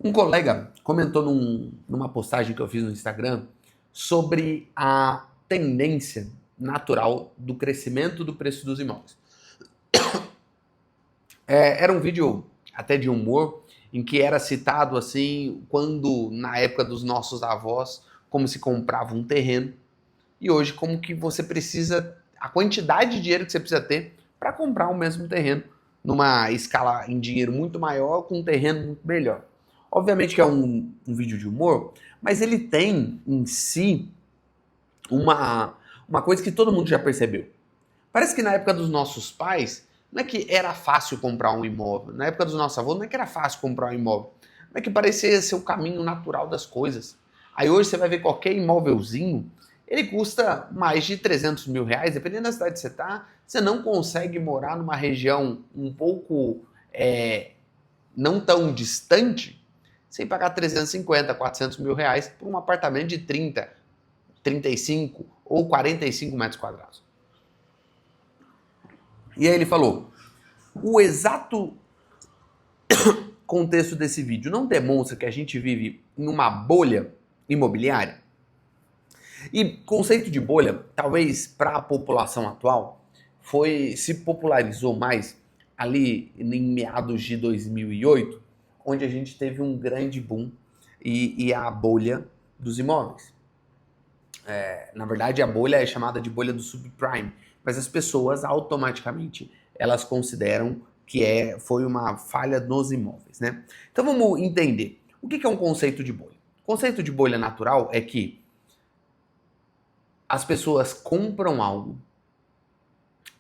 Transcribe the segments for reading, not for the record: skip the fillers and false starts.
Um colega comentou numa postagem que eu fiz no Instagram sobre a tendência natural do crescimento do preço dos imóveis. Era um vídeo até de humor em que era citado assim quando na época dos nossos avós como se comprava um terreno e hoje como que você precisa a quantidade de dinheiro que você precisa ter para comprar o mesmo terreno numa escala em dinheiro muito maior com um terreno muito melhor. Obviamente que é um vídeo de humor, mas ele tem em si uma, uma coisa que todo mundo já percebeu. Parece que na época dos nossos pais, não é que era fácil comprar um imóvel. Na época dos nossos avós, não é que era fácil comprar um imóvel. Não é que parecia ser o caminho natural das coisas. Aí hoje você vai ver qualquer imóvelzinho, ele custa mais de 300 mil reais, dependendo da cidade que você está, você não consegue morar numa região um pouco não tão distante sem pagar 350, 400 mil reais por um apartamento de 30, 35 ou 45 metros quadrados. E aí ele falou, o exato contexto desse vídeo não demonstra que a gente vive em uma bolha imobiliária? E conceito de bolha, talvez para a população atual, se popularizou mais ali em meados de 2008, onde a gente teve um grande boom e a bolha dos imóveis. Na verdade, a bolha é chamada de bolha do subprime, mas as pessoas automaticamente elas consideram que foi uma falha nos imóveis, né? Então vamos entender o que é um conceito de bolha. O conceito de bolha natural é que as pessoas compram algo,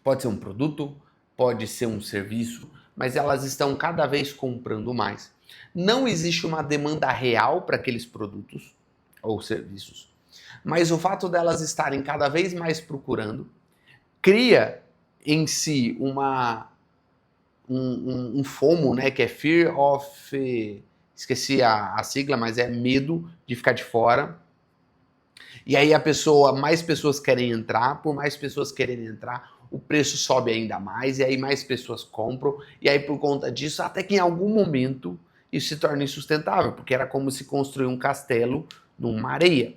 pode ser um produto, pode ser um serviço, mas elas estão cada vez comprando mais. Não existe uma demanda real para aqueles produtos ou serviços, mas o fato delas estarem cada vez mais procurando cria em si um FOMO, né, que é Fear of... Esqueci a sigla, mas é medo de ficar de fora. E aí mais pessoas querem entrar, por mais pessoas quererem entrar, o preço sobe ainda mais, e aí mais pessoas compram, e aí por conta disso, até que em algum momento isso se torna insustentável, porque era como se construir um castelo numa areia.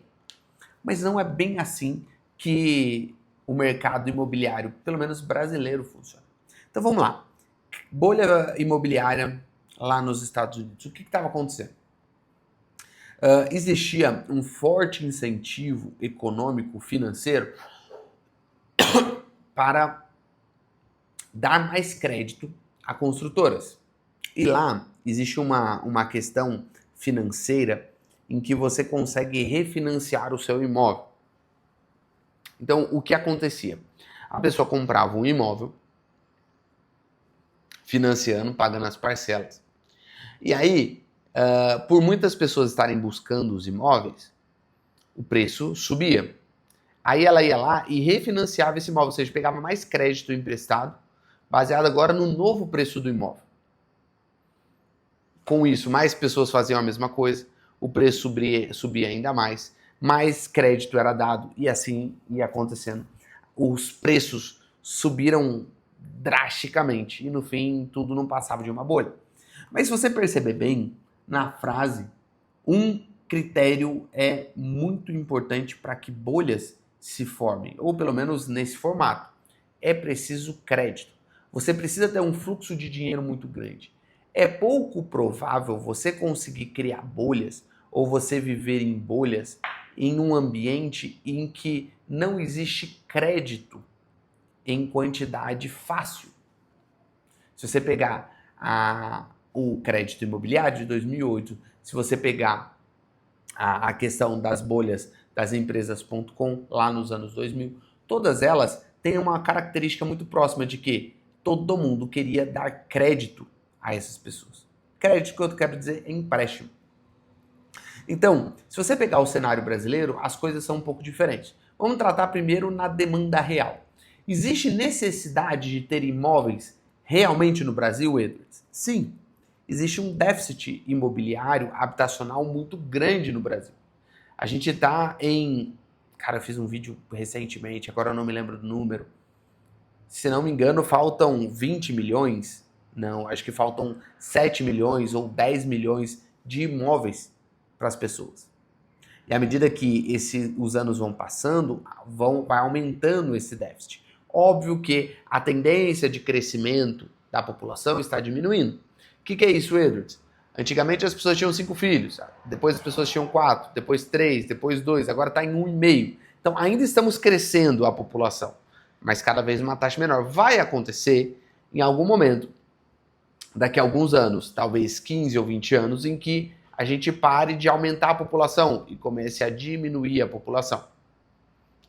Mas não é bem assim que o mercado imobiliário, pelo menos brasileiro, funciona. Então vamos lá. Bolha imobiliária lá nos Estados Unidos. O que estava acontecendo? Existia um forte incentivo econômico financeiro para dar mais crédito a construtoras. E lá existe uma questão financeira em que você consegue refinanciar o seu imóvel. Então, o que acontecia? A pessoa comprava um imóvel, financiando, pagando as parcelas. E aí, por muitas pessoas estarem buscando os imóveis, o preço subia. Aí ela ia lá e refinanciava esse imóvel, ou seja, pegava mais crédito emprestado, baseado agora no novo preço do imóvel. Com isso, mais pessoas faziam a mesma coisa, o preço subia ainda mais crédito era dado e assim ia acontecendo. Os preços subiram drasticamente e no fim tudo não passava de uma bolha. Mas se você perceber bem, na frase, um critério é muito importante para que bolhas se formem, ou pelo menos nesse formato. É preciso crédito. Você precisa ter um fluxo de dinheiro muito grande. É pouco provável você conseguir criar bolhas ou você viver em bolhas em um ambiente em que não existe crédito em quantidade fácil. Se você pegar o crédito imobiliário de 2008, se você pegar a questão das bolhas das empresas.com lá nos anos 2000, todas elas têm uma característica muito próxima de que todo mundo queria dar crédito a essas pessoas. Crédito que eu quero dizer é empréstimo. Então, se você pegar o cenário brasileiro, as coisas são um pouco diferentes. Vamos tratar primeiro na demanda real. Existe necessidade de ter imóveis realmente no Brasil, Edwards? Sim. Existe um déficit imobiliário habitacional muito grande no Brasil. A gente está em... Cara, eu fiz um vídeo recentemente, agora eu não me lembro do número. Se não me engano, faltam 20 milhões. Não, acho que faltam 7 milhões ou 10 milhões de imóveis para as pessoas. E à medida que os anos vão passando, vai aumentando esse déficit. Óbvio que a tendência de crescimento da população está diminuindo. O que é isso, Edwards? Antigamente as pessoas tinham 5 filhos, depois as pessoas tinham 4, depois 3, depois 2, agora está em 1,5. Então ainda estamos crescendo a população, mas cada vez uma taxa menor. Vai acontecer em algum momento, daqui a alguns anos, talvez 15 ou 20 anos, em que a gente pare de aumentar a população e comece a diminuir a população.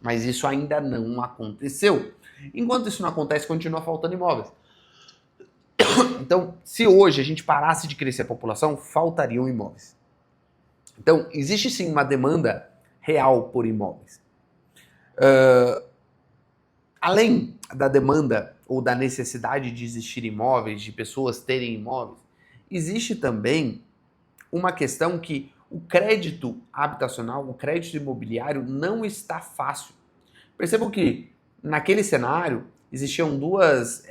Mas isso ainda não aconteceu. Enquanto isso não acontece, continua faltando imóveis. Então, se hoje a gente parasse de crescer a população, faltariam imóveis. Então, existe sim uma demanda real por imóveis. Além da demanda ou da necessidade de existir imóveis, de pessoas terem imóveis, existe também uma questão que o crédito habitacional, o crédito imobiliário não está fácil. Percebam que naquele cenário existiam duas,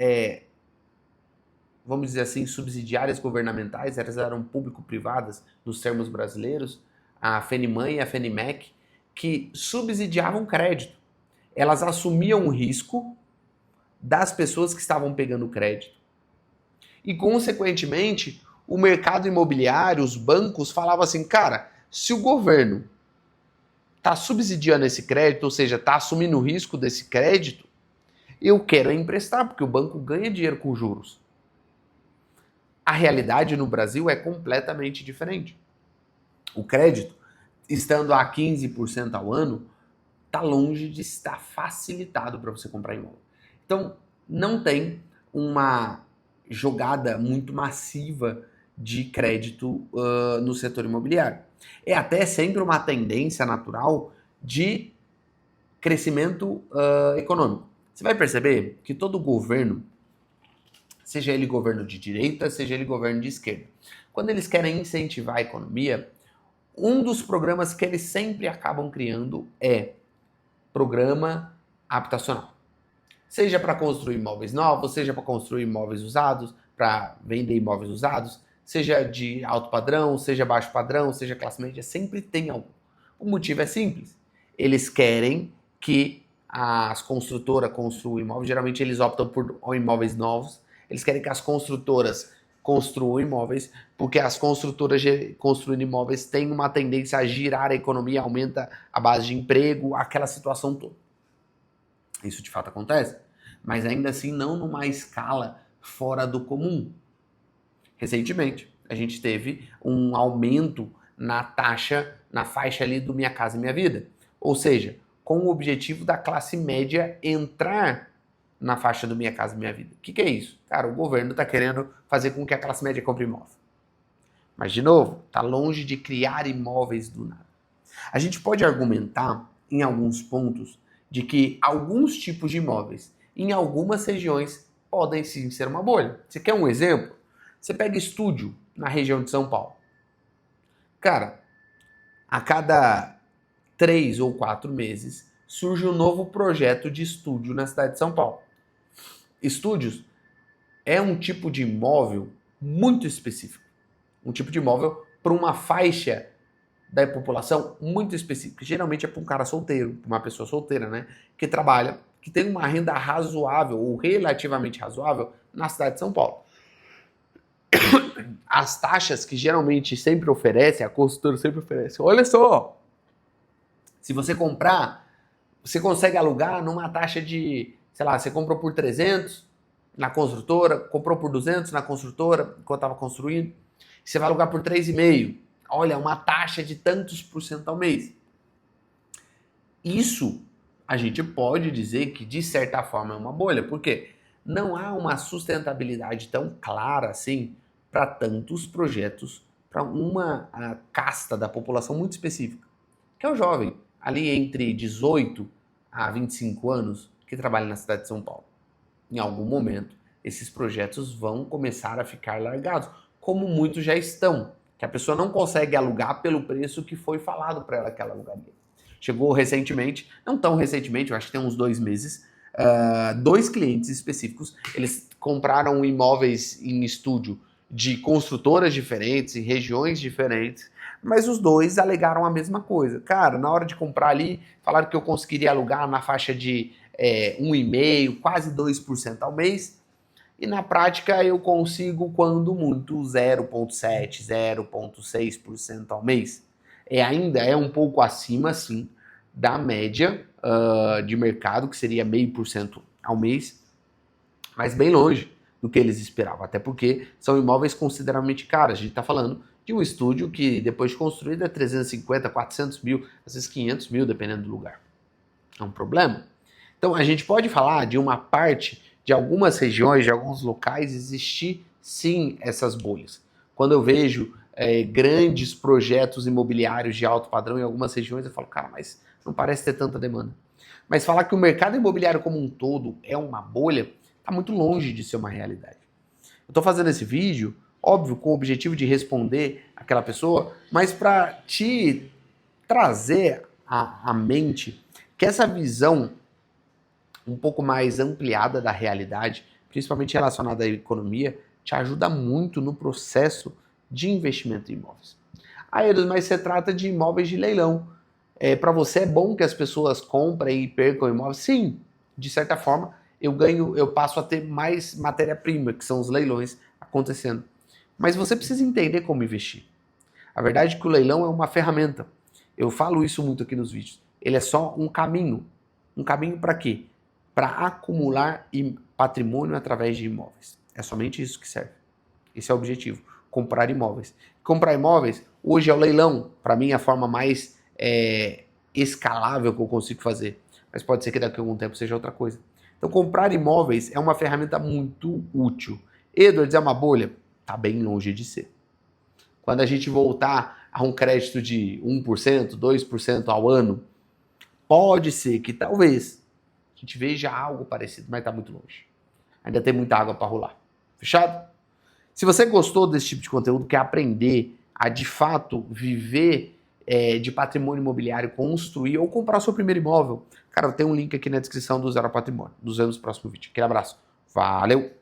vamos dizer assim, subsidiárias governamentais, elas eram público-privadas nos termos brasileiros, a FENIMAN e a FENIMEC, que subsidiavam crédito. Elas assumiam o risco das pessoas que estavam pegando crédito. E, consequentemente, o mercado imobiliário, os bancos falavam assim, cara, se o governo está subsidiando esse crédito, ou seja, está assumindo o risco desse crédito, eu quero emprestar, porque o banco ganha dinheiro com juros. A realidade no Brasil é completamente diferente. O crédito, estando a 15% ao ano, está longe de estar facilitado para você comprar imóvel. Então, não tem uma jogada muito massiva de crédito no setor imobiliário. É até sempre uma tendência natural de crescimento econômico. Você vai perceber que todo governo, seja ele governo de direita, seja ele governo de esquerda, quando eles querem incentivar a economia, um dos programas que eles sempre acabam criando é programa habitacional. Seja para construir imóveis novos, seja para construir imóveis usados, para vender imóveis usados, seja de alto padrão, seja baixo padrão, seja classe média, sempre tem algo. O motivo é simples. Eles querem que as construtoras construam imóveis, geralmente eles optam por imóveis novos, eles querem que as construtoras construam imóveis, porque as construtoras construindo imóveis têm uma tendência a girar a economia, aumenta a base de emprego, aquela situação toda. Isso de fato acontece, mas ainda assim não numa escala fora do comum. Recentemente, a gente teve um aumento na taxa, na faixa ali do Minha Casa Minha Vida. Ou seja, com o objetivo da classe média entrar na faixa do Minha Casa Minha Vida. O que é isso? Cara, o governo está querendo fazer com que a classe média compre imóvel. Mas, de novo, está longe de criar imóveis do nada. A gente pode argumentar, em alguns pontos, de que alguns tipos de imóveis, em algumas regiões, podem sim ser uma bolha. Você quer um exemplo? Você pega estúdio na região de São Paulo. Cara, a cada 3 ou 4 meses surge um novo projeto de estúdio na cidade de São Paulo. Estúdios é um tipo de imóvel muito específico. Um tipo de imóvel para uma faixa da população muito específica. Geralmente é para um cara solteiro, para uma pessoa solteira, né? Que trabalha, que tem uma renda razoável ou relativamente razoável na cidade de São Paulo. As taxas que geralmente sempre oferece, a construtora sempre oferece, olha só, se você comprar, você consegue alugar numa taxa de, sei lá, você comprou por 300 na construtora, comprou por 200 na construtora, enquanto estava construindo, você vai alugar por 3,5. Olha, uma taxa de tantos % ao mês. Isso a gente pode dizer que, de certa forma, é uma bolha. Por quê? Não há uma sustentabilidade tão clara assim para tantos projetos, para uma casta da população muito específica, que é o jovem, ali entre 18 a 25 anos, que trabalha na cidade de São Paulo. Em algum momento, esses projetos vão começar a ficar largados, como muitos já estão, que a pessoa não consegue alugar pelo preço que foi falado para ela que ela alugaria. Chegou recentemente, não tão recentemente, eu acho que tem uns 2 meses, 2 clientes específicos, eles compraram imóveis em estúdio de construtoras diferentes, em regiões diferentes, mas os dois alegaram a mesma coisa. Cara, na hora de comprar ali, falaram que eu conseguiria alugar na faixa de 1,5%, quase 2% ao mês, e na prática eu consigo, quando muito, 0,7%, 0,6% ao mês. Ainda é um pouco acima, sim, da média de mercado, que seria 0,5% ao mês, mas bem longe do que eles esperavam, até porque são imóveis consideravelmente caros. A gente está falando de um estúdio que, depois de construído, é 350, 400 mil, às vezes 500 mil, dependendo do lugar. É um problema. Então, a gente pode falar de uma parte de algumas regiões, de alguns locais, existir, sim, essas bolhas. Quando eu vejo grandes projetos imobiliários de alto padrão em algumas regiões, eu falo, cara, mas não parece ter tanta demanda. Mas falar que o mercado imobiliário como um todo é uma bolha, está muito longe de ser uma realidade. Eu estou fazendo esse vídeo, óbvio, com o objetivo de responder aquela pessoa, mas para te trazer à mente que essa visão um pouco mais ampliada da realidade, principalmente relacionada à economia, te ajuda muito no processo de investimento em imóveis. Eros, mas você trata de imóveis de leilão. Para você é bom que as pessoas comprem e percam imóveis? Sim, de certa forma, eu passo a ter mais matéria-prima, que são os leilões acontecendo. Mas você precisa entender como investir. A verdade é que o leilão é uma ferramenta. Eu falo isso muito aqui nos vídeos. Ele é só um caminho. Um caminho para quê? Para acumular patrimônio através de imóveis. É somente isso que serve. Esse é o objetivo. Comprar imóveis. Comprar imóveis, hoje é o leilão. Para mim, é a forma mais escalável que eu consigo fazer. Mas pode ser que daqui a algum tempo seja outra coisa. Então, comprar imóveis é uma ferramenta muito útil. Edwards, é uma bolha? Está bem longe de ser. Quando a gente voltar a um crédito de 1%, 2% ao ano, pode ser que talvez a gente veja algo parecido, mas está muito longe. Ainda tem muita água para rolar. Fechado? Se você gostou desse tipo de conteúdo, quer aprender a de fato viver de patrimônio imobiliário, construir ou comprar o seu primeiro imóvel, cara, tem um link aqui na descrição do Zero Patrimônio. Nos vemos no próximo vídeo. Aquele abraço. Valeu!